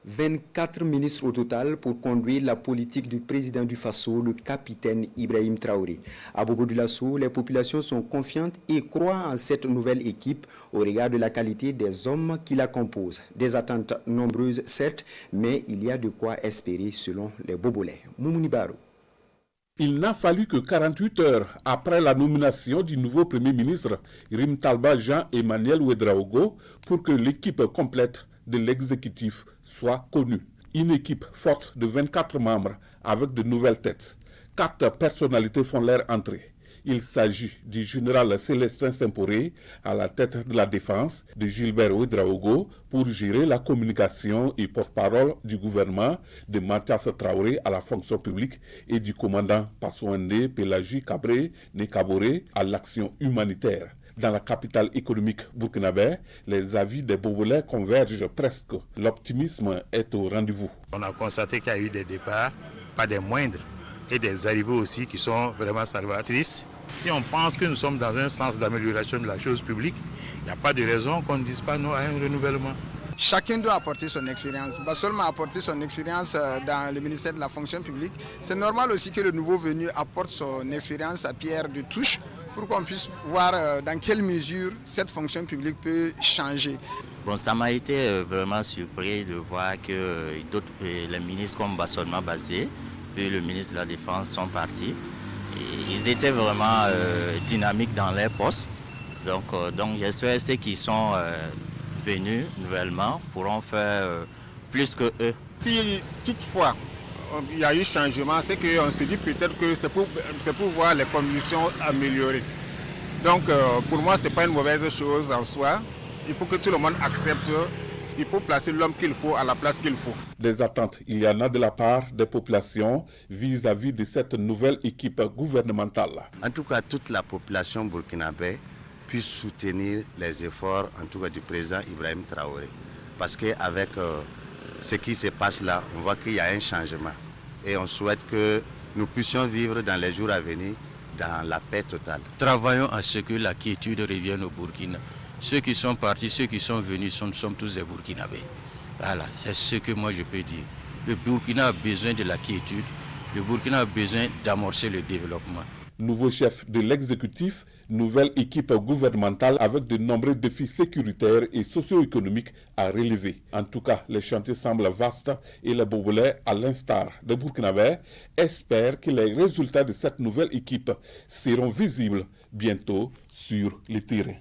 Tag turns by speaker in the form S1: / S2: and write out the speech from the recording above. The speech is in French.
S1: 24 ministres au total pour conduire la politique du président du Faso, le capitaine Ibrahim Traoré. À Bobo-Dioulasso, les populations sont confiantes et croient en cette nouvelle équipe au regard de la qualité des hommes qui la composent. Des attentes nombreuses, certes, mais il y a de quoi espérer selon les Bobolais. Moumouni Barou.
S2: Il n'a fallu que 48 heures après la nomination du nouveau Premier ministre Rim Talba Jean-Emmanuel Ouedraogo pour que l'équipe complète de l'exécutif soit connue. Une équipe forte de 24 membres avec de nouvelles têtes. 4 personnalités font leur entrée. Il s'agit du général Célestin Semporé à la tête de la défense, de Gilbert Ouedraogo pour gérer la communication et porte-parole du gouvernement, de Mathias Traoré à la fonction publique et du commandant Passouandé Pélagie Cabré Nekaboré à l'action humanitaire. Dans la capitale économique burkinabé, les avis des Bobolais convergent presque. L'optimisme est au rendez-vous.
S3: On a constaté qu'il y a eu des départs, pas des moindres, et des arrivées aussi qui sont vraiment salvatrices. Si on pense que nous sommes dans un sens d'amélioration de la chose publique, il n'y a pas de raison qu'on ne dise pas non à un renouvellement.
S4: Chacun doit apporter son expérience. Basol a apporté son expérience dans le ministère de la fonction publique. C'est normal aussi que le nouveau venu apporte son expérience à pierre de touche pour qu'on puisse voir dans quelle mesure cette fonction publique peut changer.
S5: Bon, ça m'a été vraiment surpris de voir que d'autres, les ministres comme Bassolma Basé, puis le ministre de la Défense sont partis. Et ils étaient vraiment dynamiques dans leurs postes. Donc j'espère que ceux qui sont venus nouvellement pourront faire plus que eux.
S6: Si toutefois il y a eu changement, c'est qu'on se dit peut-être que c'est pour voir les conditions améliorées. Donc pour moi, ce n'est pas une mauvaise chose en soi. Il faut que tout le monde accepte. Il faut placer l'homme qu'il faut à la place qu'il faut.
S2: Des attentes, il y en a de la part des populations vis-à-vis de cette nouvelle équipe gouvernementale.
S7: En tout cas, toute la population burkinabé puisse soutenir les efforts, en tout cas du président Ibrahim Traoré. Parce qu'avec ce qui se passe là, on voit qu'il y a un changement. Et on souhaite que nous puissions vivre dans les jours à venir dans la paix totale.
S8: Travaillons à ce que la quiétude revienne au Burkina. Ceux qui sont partis, ceux qui sont venus, nous sommes tous des Burkinabés. Voilà, c'est ce que moi je peux dire. Le Burkina a besoin de la quiétude, le Burkina a besoin d'amorcer le développement.
S2: Nouveau chef de l'exécutif, nouvelle équipe gouvernementale avec de nombreux défis sécuritaires et socio-économiques à relever. En tout cas, les chantiers semblent vastes et les Bobolais, à l'instar des Burkinabés, espèrent que les résultats de cette nouvelle équipe seront visibles bientôt sur le terrain.